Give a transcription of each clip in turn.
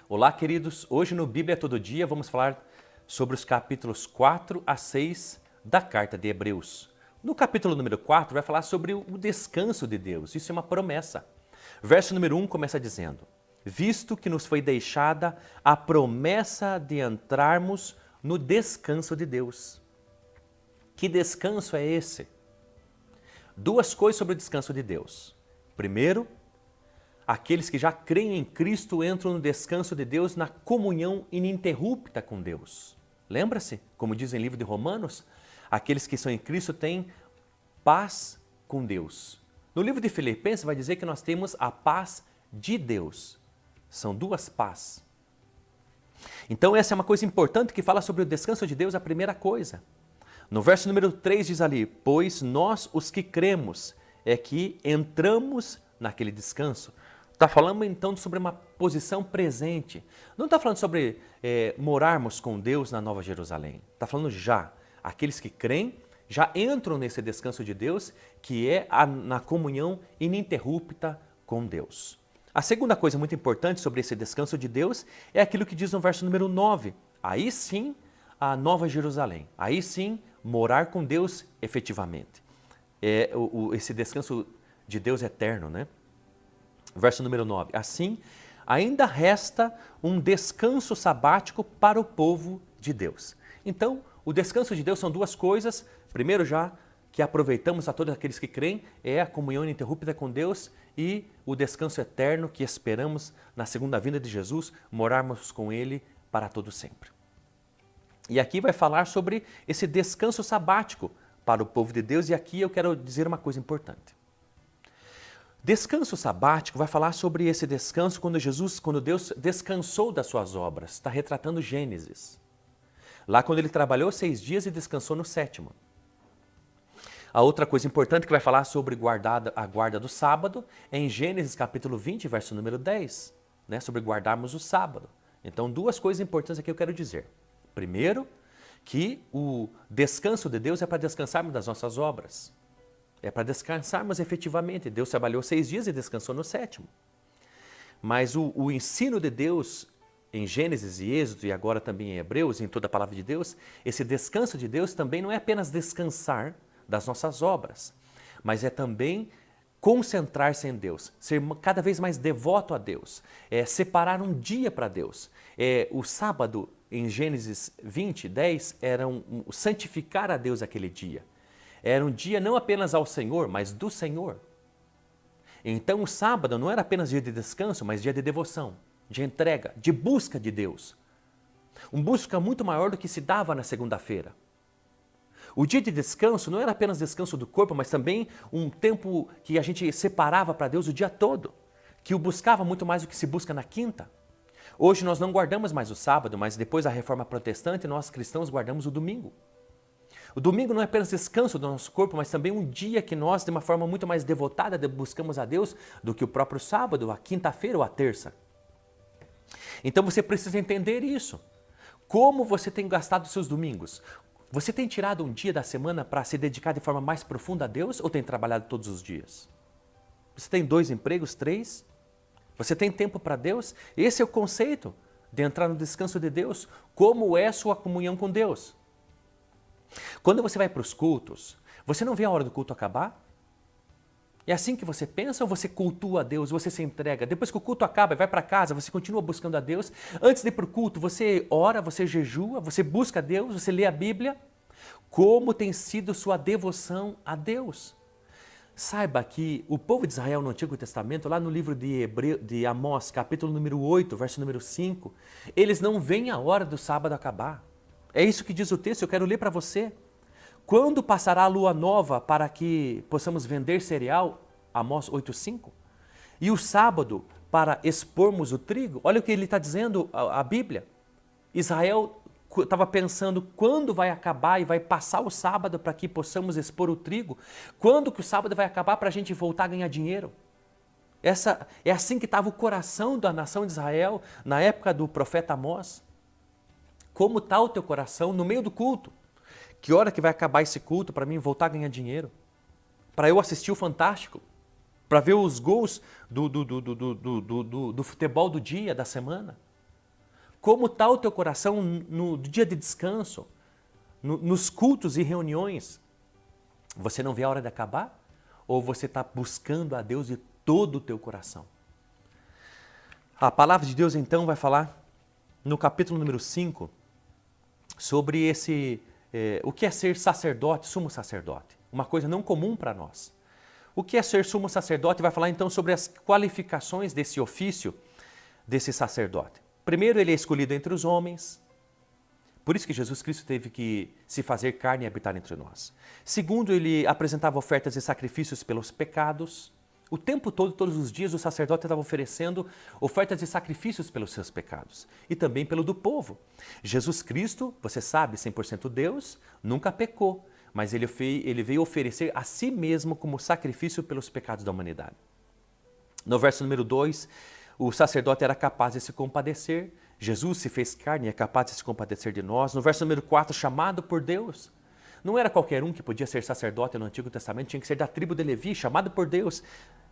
Olá, queridos. Hoje no Bíblia Todo Dia vamos falar sobre os capítulos 4 a 6 da carta de Hebreus. No capítulo número 4 vai falar sobre o descanso de Deus. Isso é uma promessa. Verso número 1 começa dizendo: visto que nos foi deixada a promessa de entrarmos no descanso de Deus. Que descanso é esse? Duas coisas sobre o descanso de Deus. Primeiro, aqueles que já creem em Cristo entram no descanso de Deus na comunhão ininterrupta com Deus. Lembra-se, como diz em livro de Romanos, aqueles que são em Cristo têm paz com Deus. No livro de Filipenses vai dizer que nós temos a paz de Deus. São duas paz. Então essa é uma coisa importante que fala sobre o descanso de Deus, a primeira coisa. No verso número 3 diz ali: pois nós os que cremos é que entramos naquele descanso. Está falando então sobre uma posição presente. Não está falando sobre morarmos com Deus na Nova Jerusalém. Está falando já. Aqueles que creem já entram nesse descanso de Deus, que é na comunhão ininterrupta com Deus. A segunda coisa muito importante sobre esse descanso de Deus é aquilo que diz no verso número 9. Aí sim, a Nova Jerusalém. Aí sim, morar com Deus efetivamente. Esse descanso de Deus eterno, né? Verso número 9. Assim, ainda resta um descanso sabático para o povo de Deus. Então, o descanso de Deus são duas coisas. Primeiro, já que aproveitamos a todos aqueles que creem, é a comunhão ininterrupta com Deus e o descanso eterno que esperamos na segunda vinda de Jesus, morarmos com Ele para todo sempre. E aqui vai falar sobre esse descanso sabático para o povo de Deus, e aqui eu quero dizer uma coisa importante. Descanso sabático vai falar sobre esse descanso quando Deus descansou das suas obras. Está retratando Gênesis. Lá quando ele trabalhou 6 dias e descansou no 7º. A outra coisa importante que vai falar sobre a guarda do sábado é em Gênesis capítulo 20, verso número 10. Né, sobre guardarmos o sábado. Então, duas coisas importantes aqui eu quero dizer. Primeiro, que o descanso de Deus é para descansarmos das nossas obras. É para descansarmos efetivamente. Deus trabalhou 6 dias e descansou no 7º. Mas o ensino de Deus em Gênesis e Êxodo e agora também em Hebreus, em toda a palavra de Deus, esse descanso de Deus também não é apenas descansar das nossas obras, mas é também concentrar-se em Deus, ser cada vez mais devoto a Deus, separar um dia para Deus. O sábado, em Gênesis 20, 10, era santificar a Deus aquele dia. Era um dia não apenas ao Senhor, mas do Senhor. Então o sábado não era apenas dia de descanso, mas dia de devoção, de entrega, de busca de Deus. Uma busca muito maior do que se dava na segunda-feira. O dia de descanso não era apenas descanso do corpo, mas também um tempo que a gente separava para Deus o dia todo, que o buscava muito mais do que se busca na quinta. Hoje nós não guardamos mais o sábado, mas depois da reforma protestante, nós cristãos guardamos o domingo. O domingo não é apenas descanso do nosso corpo, mas também um dia que nós, de uma forma muito mais devotada, buscamos a Deus do que o próprio sábado, a quinta-feira ou a terça. Então você precisa entender isso. Como você tem gastado os seus domingos? Você tem tirado um dia da semana para se dedicar de forma mais profunda a Deus ou tem trabalhado todos os dias? Você tem 2 empregos, 3? Você tem tempo para Deus? Esse é o conceito de entrar no descanso de Deus. Como é sua comunhão com Deus? Quando você vai para os cultos, você não vê a hora do culto acabar? É assim que você pensa ou você cultua a Deus, você se entrega? Depois que o culto acaba e vai para casa, você continua buscando a Deus? Antes de ir para o culto, você ora, você jejua, você busca a Deus, você lê a Bíblia? Como tem sido sua devoção a Deus? Saiba que o povo de Israel no Antigo Testamento, lá no livro de Amós, capítulo número 8, verso número 5, eles não veem a hora do sábado acabar. É isso que diz o texto, eu quero ler para você. Quando passará a lua nova para que possamos vender cereal? Amós 8,5. E o sábado para expormos o trigo? Olha o que ele está dizendo, a Bíblia. Israel estava pensando quando vai acabar e vai passar o sábado para que possamos expor o trigo? Quando que o sábado vai acabar para a gente voltar a ganhar dinheiro? É assim que estava o coração da nação de Israel na época do profeta Amós. Como está o teu coração no meio do culto? Que hora que vai acabar esse culto para mim voltar a ganhar dinheiro? Para eu assistir o Fantástico? Para ver os gols do futebol do dia, da semana? Como está o teu coração no dia de descanso, nos cultos e reuniões? Você não vê a hora de acabar? Ou você está buscando a Deus de todo o teu coração? A palavra de Deus então vai falar no capítulo número 5 sobre o que é ser sacerdote, sumo sacerdote. Uma coisa não comum para nós. O que é ser sumo sacerdote? Vai falar então sobre as qualificações desse ofício, desse sacerdote. Primeiro, ele é escolhido entre os homens. Por isso que Jesus Cristo teve que se fazer carne e habitar entre nós. Segundo, ele apresentava ofertas e sacrifícios pelos pecados. O tempo todo, todos os dias, o sacerdote estava oferecendo ofertas e sacrifícios pelos seus pecados. E também pelo do povo. Jesus Cristo, você sabe, 100% Deus, nunca pecou. Mas ele veio oferecer a si mesmo como sacrifício pelos pecados da humanidade. No verso número 2, o sacerdote era capaz de se compadecer. Jesus se fez carne e é capaz de se compadecer de nós. No verso número 4, chamado por Deus. Não era qualquer um que podia ser sacerdote no Antigo Testamento, tinha que ser da tribo de Levi, chamado por Deus.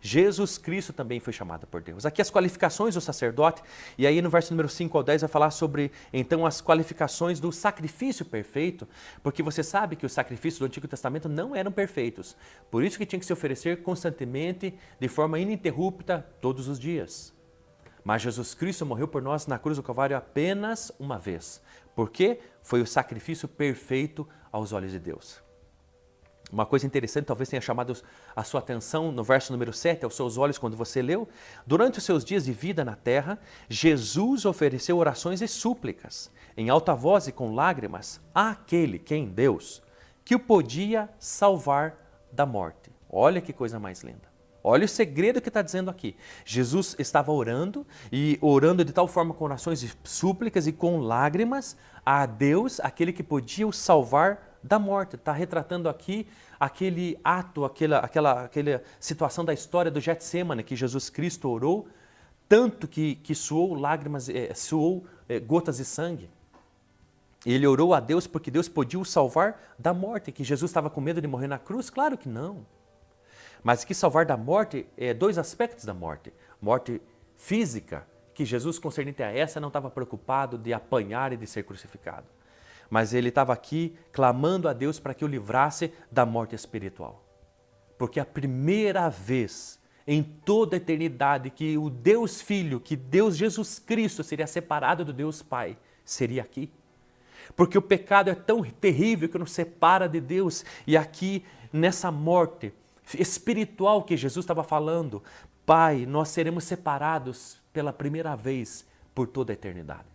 Jesus Cristo também foi chamado por Deus. Aqui as qualificações do sacerdote, e aí no verso número 5 ao 10 vai falar sobre, então, as qualificações do sacrifício perfeito, porque você sabe que os sacrifícios do Antigo Testamento não eram perfeitos. Por isso que tinha que se oferecer constantemente, de forma ininterrupta, todos os dias. Mas Jesus Cristo morreu por nós na cruz do Calvário apenas uma vez. Por quê? Foi o sacrifício perfeito aos olhos de Deus. Uma coisa interessante, talvez tenha chamado a sua atenção no verso número 7, aos seus olhos, quando você leu. Durante os seus dias de vida na terra, Jesus ofereceu orações e súplicas, em alta voz e com lágrimas, àquele, quem? Deus, que o podia salvar da morte. Olha que coisa mais linda. Olha o segredo que está dizendo aqui. Jesus estava orando, e orando de tal forma com orações e súplicas e com lágrimas a Deus, aquele que podia o salvar da morte. Está retratando aqui aquele ato, aquela situação da história do Getsemane, que Jesus Cristo orou, tanto que suou lágrimas, gotas de sangue. Ele orou a Deus porque Deus podia o salvar da morte, que Jesus estava com medo de morrer na cruz? Claro que não. Mas que salvar da morte é dois aspectos da morte. Morte física, que Jesus, concernente a essa, não estava preocupado de apanhar e de ser crucificado. Mas ele estava aqui clamando a Deus para que o livrasse da morte espiritual. Porque a primeira vez em toda a eternidade que o Deus Filho, que Deus Jesus Cristo seria separado do Deus Pai, seria aqui. Porque o pecado é tão terrível que nos separa de Deus. E aqui, nessa morte espiritual que Jesus estava falando, Pai, nós seremos separados pela primeira vez por toda a eternidade.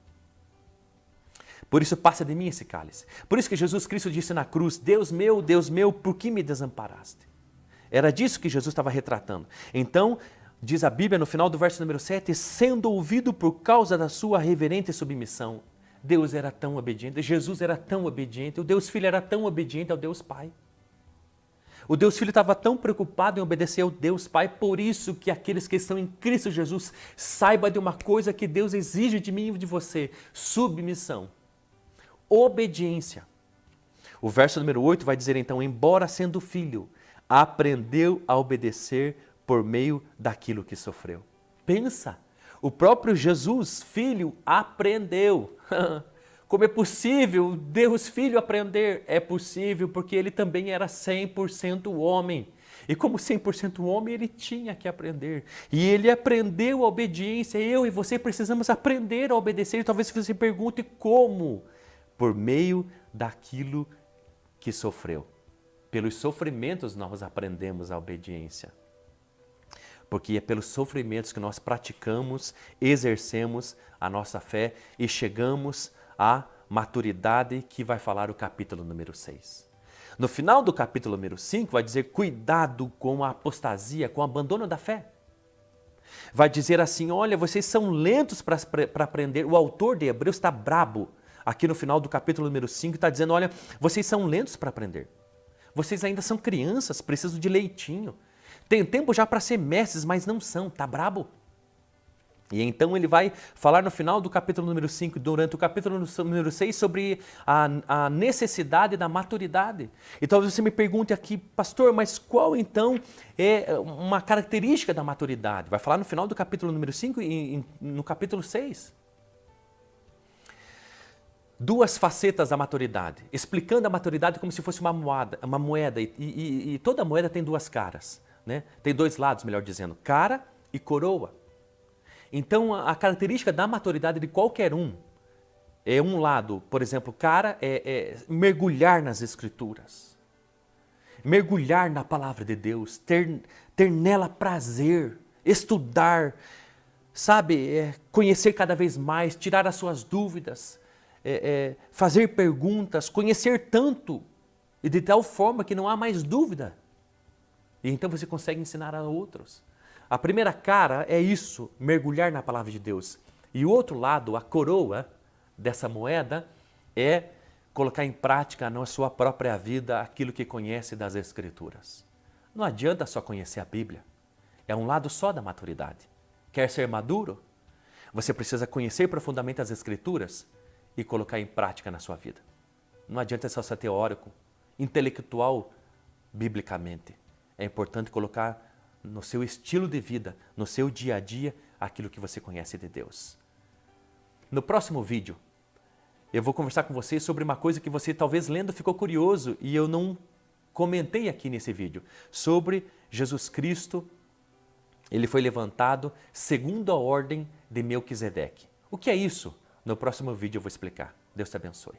Por isso passa de mim esse cálice. Por isso que Jesus Cristo disse na cruz, Deus meu, por que me desamparaste? Era disso que Jesus estava retratando. Então, diz a Bíblia no final do verso número 7, sendo ouvido por causa da sua reverente submissão. Deus era tão obediente, Jesus era tão obediente, o Deus Filho era tão obediente ao Deus Pai. O Deus Filho estava tão preocupado em obedecer ao Deus Pai, por isso que aqueles que estão em Cristo Jesus saibam de uma coisa que Deus exige de mim e de você, submissão, obediência. O verso número 8 vai dizer então, embora sendo filho, aprendeu a obedecer por meio daquilo que sofreu. Pensa, o próprio Jesus, filho, aprendeu. Como é possível Deus Filho aprender? É possível porque ele também era 100% homem. E como 100% homem, ele tinha que aprender. E ele aprendeu a obediência. Eu e você precisamos aprender a obedecer. E talvez você pergunte como? Por meio daquilo que sofreu. Pelos sofrimentos nós aprendemos a obediência. Porque é pelos sofrimentos que nós praticamos, exercemos a nossa fé e chegamos à maturidade que vai falar o capítulo número 6. No final do capítulo número 5 vai dizer cuidado com a apostasia, com o abandono da fé. Vai dizer assim, olha, vocês são lentos para aprender. O autor de Hebreus está brabo. Aqui no final do capítulo número 5 está dizendo, olha, vocês são lentos para aprender. Vocês ainda são crianças, precisam de leitinho. Tem tempo já para ser mestres, mas não são, está brabo. E então ele vai falar no final do capítulo número 5, durante o capítulo número 6, sobre a necessidade da maturidade. E talvez você me pergunte aqui, pastor, mas qual então é uma característica da maturidade? Vai falar no final do capítulo número 5 e no capítulo 6. duas facetas da maturidade, explicando a maturidade como se fosse uma moeda e toda moeda tem duas caras, né? Tem dois lados, melhor dizendo, cara e coroa. Então a característica da maturidade de qualquer um é um lado, por exemplo, cara é mergulhar nas Escrituras, mergulhar na palavra de Deus, ter nela prazer, estudar, sabe, conhecer cada vez mais, tirar as suas dúvidas, fazer perguntas, conhecer tanto e de tal forma que não há mais dúvida. E então você consegue ensinar a outros. A primeira cara é isso, mergulhar na palavra de Deus. E o outro lado, a coroa dessa moeda, é colocar em prática na sua própria vida aquilo que conhece das Escrituras. Não adianta só conhecer a Bíblia. É um lado só da maturidade. Quer ser maduro? Você precisa conhecer profundamente as Escrituras e colocar em prática na sua vida. Não adianta só ser teórico, intelectual, biblicamente. É importante colocar no seu estilo de vida, no seu dia a dia, aquilo que você conhece de Deus. No próximo vídeo, eu vou conversar com você sobre uma coisa que você talvez lendo ficou curioso e eu não comentei aqui nesse vídeo, sobre Jesus Cristo. Ele foi levantado segundo a ordem de Melquisedeque. O que é isso? No próximo vídeo eu vou explicar. Deus te abençoe.